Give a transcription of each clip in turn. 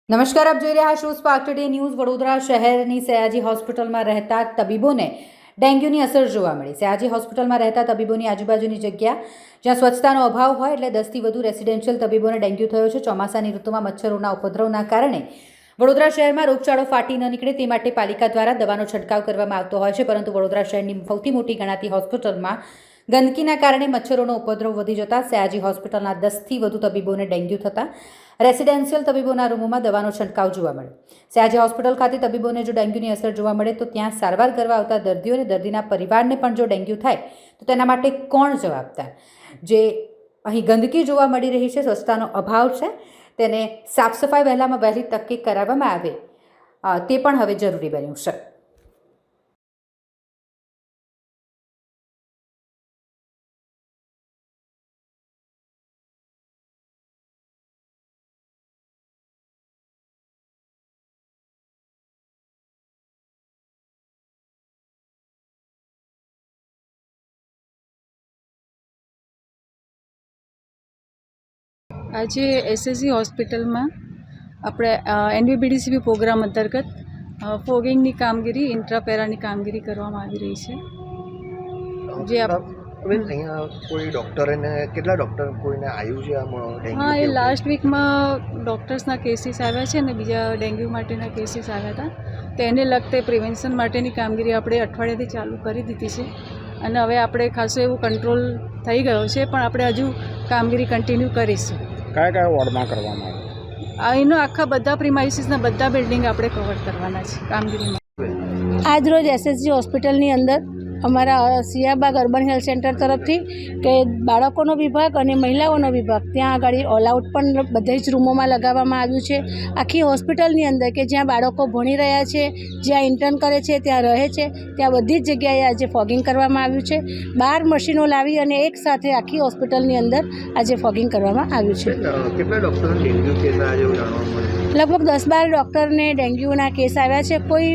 નમસ્કાર, આપ જોઈ રહ્યા છો સ્પાર્ક ટુડે ન્યૂઝ। વડોદરા શહેરની સયાજી હોસ્પિટલમાં રહેતા તબીબોને ડેન્ગ્યુની અસર જોવા મળી। સયાજી હોસ્પિટલમાં રહેતા તબીબોની આજુબાજુની જગ્યા જ્યાં સ્વચ્છતાનો અભાવ હોય એટલે 10થી વધુ રેસિડેન્શિયલ તબીબોને ડેન્ગ્યુ થયો છે। ચોમાસાની ઋતુમાં મચ્છરોના ઉપદ્રવના કારણે વડોદરા શહેરમાં રોગચાળો ફાટી ન નીકળે તે માટે પાલિકા દ્વારા દવાનો છંટકાવ કરવામાં આવતો હોય છે, પરંતુ વડોદરા શહેરની સૌથી મોટી ગણાતી હોસ્પિટલમાં ગંદકીના કારણે મચ્છરોનો ઉપદ્રવ વધી જતા સયાજી હોસ્પિટલના 10થી વધુ તબીબોને ડેન્ગ્યુ થતા રેસિડેન્શિયલ તબીબોના રૂમોમાં દવાનો છંટકાવ જોવા મળ્યો। સયાજી હોસ્પિટલ ખાતે તબીબોને જો ડેન્ગ્યુની અસર જોવા મળે તો ત્યાં સારવાર કરવા આવતા દર્દીઓ અને દર્દીના પરિવારને પણ જો ડેન્ગ્યુ થાય તો તેના માટે કોણ જવાબદાર? જે અહીં ગંદકી જોવા મળી રહી છે, સ્વચ્છતાનો અભાવ છે, તેને સાફ સફાઈ વહેલામાં વહેલી તકે કરાવવામાં આવે તે પણ હવે જરૂરી બન્યું છે। આજે એસએસજી હોસ્પિટલમાં આપણે એનવીબીડીસીપી પ્રોગ્રામ અંતર્ગત ફોગિંગની કામગીરી, ઇન્ટ્રાપેરાની કામગીરી કરવામાં આવી રહી છે। જે અહીંયા કોઈ ડૉક્ટરને કેટલા ડૉક્ટર કોઈને આવ્યું છે આમાં? હા, એ લાસ્ટ વીકમાં ડૉક્ટર્સના કેસીસ આવ્યા છે અને બીજા ડેન્ગ્યુ માટેના કેસીસ આવ્યા હતા, તેને લગતે પ્રિવેન્શન માટેની કામગીરી આપણે અઠવાડિયાથી ચાલુ કરી દીધી છે અને હવે આપણે ખાસો એવું કંટ્રોલ થઈ ગયો છે, પણ આપણે હજુ કામગીરી કન્ટિન્યુ કરીશું। કયા વોર્ડમાં કરવામાં આવે? એનો આખા બધા પ્રિમાઇસીસના બધા બિલ્ડિંગ આપણે કવર કરવાના છે કામગીરીમાં। આજરોજ એસએસજી હોસ્પિટલની અંદર અમારા સિયાબાગ અર્બન હેલ્થ સેન્ટર તરફથી કે બાળકોનો વિભાગ અને મહિલાઓનો વિભાગ ત્યાં આગળ ઓલ આઉટ પણ બધા જ રૂમોમાં લગાવવામાં આવ્યું છે। આખી હોસ્પિટલની અંદર કે જ્યાં બાળકો ભણી રહ્યા છે, જ્યાં ઇન્ટર્ન કરે છે, ત્યાં રહે છે, ત્યાં બધી જ જગ્યાએ આજે ફોગિંગ કરવામાં આવ્યું છે। 12 મશીનો લાવી અને એક સાથે આખી હોસ્પિટલની અંદર આજે ફોગિંગ કરવામાં આવ્યું છે। કેટલા ડૉક્ટરને ડેન્ગ્યુ કેસ આવ્યા એવું જાણવા મળ્યું? લગભગ 10-12 ડૉક્ટરને ડેન્ગ્યુના કેસ આવ્યા છે। કોઈ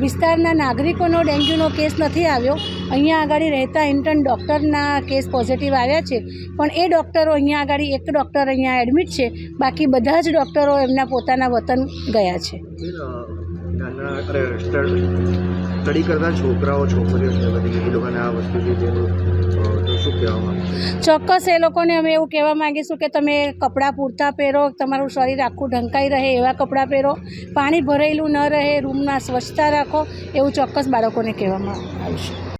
વિસ્તારના નાગરિકોનો ડેન્ગ્યુનો કેસ નથી આવ્યો। અહીંયા આગળ રહેતા ઇન્ટર્ન ડૉક્ટરના કેસ પોઝિટિવ આવ્યા છે, પણ એ ડૉક્ટરો અહીંયા આગળ એક ડૉક્ટર અહીંયા એડમિટ છે, બાકી બધા જ ડૉક્ટરો એમના પોતાના વતન ગયા છે। સ્ટડી કરતા છોકરાઓ છોકરીઓ છે બધી એ લોકોને આ વસ્તુથી તો શું કહેવા માંગે? ચોક્કસ એ લોકોને અમે એવું કહેવા માંગીશું કે તમે કપડાં પૂરતા પહેરો, તમારું શરીર આખું ઢંકાઈ રહે એવા કપડાં પહેરો, પાણી ભરેલું ન રહે, રૂમમાં સ્વચ્છતા રાખો, એવું ચોક્કસ બાળકોને કહેવામાં આવશે।